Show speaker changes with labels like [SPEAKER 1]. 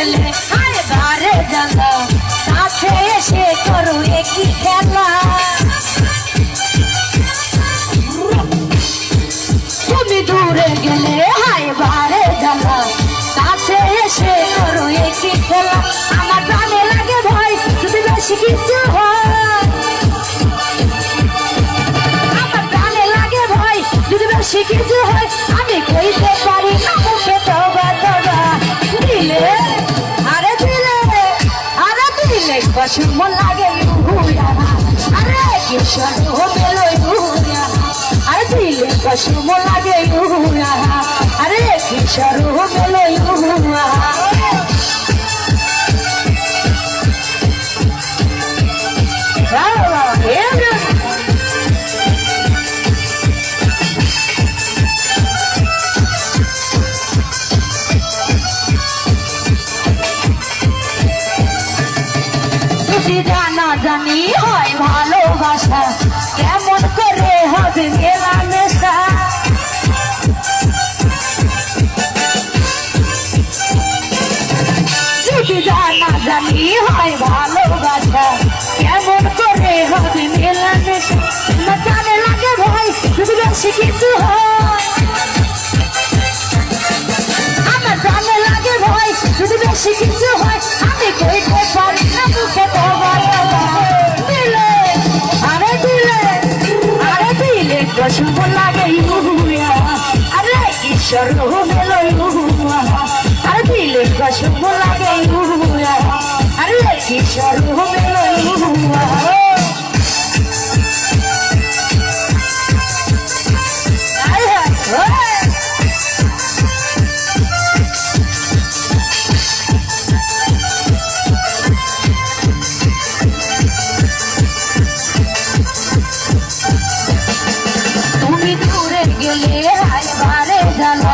[SPEAKER 1] গেলে আরে বারে জ্বালা কাছে এসে করো একই খেলা তুমি দূরে গেলে হায় বারে জ্বালা কাছে এসে করো একই খেলা আমার প্রাণে লাগে ভয় যদি বেশি কিছু হয় আমার প্রাণে লাগে ভয় যদি বেশি কিছু হয় আমি কইতে পারি না মুখে তবা তবা দিলে আরে দিলে কসম লাগে হুয়া আরে কিশোর বেলো হুয়া আরে দিলে কসম লাগে হুয়া আরে কিশোর বেলো হুয়া জানা জানি হয় ভালোবাসা কেমন করে হবে মেলামেশা যদি জানা জানি হয় ভালোবাসা কেমন করে হবে মেলামেশা না জানে লাগে ভয় যদি বেশি কিছু হয় আমার জানে লাগে ভয় যদি বেশি কিছু হয় আমি কইতে পারি না মুখে কসম লাগে হুয়া আরে ঈশ্বর মেলো হুয়া আরে দিলে কসম লাগে হুয়া আরে ঈশ্বর মেলো হুয়া গেলে হায় বারে জ্বালা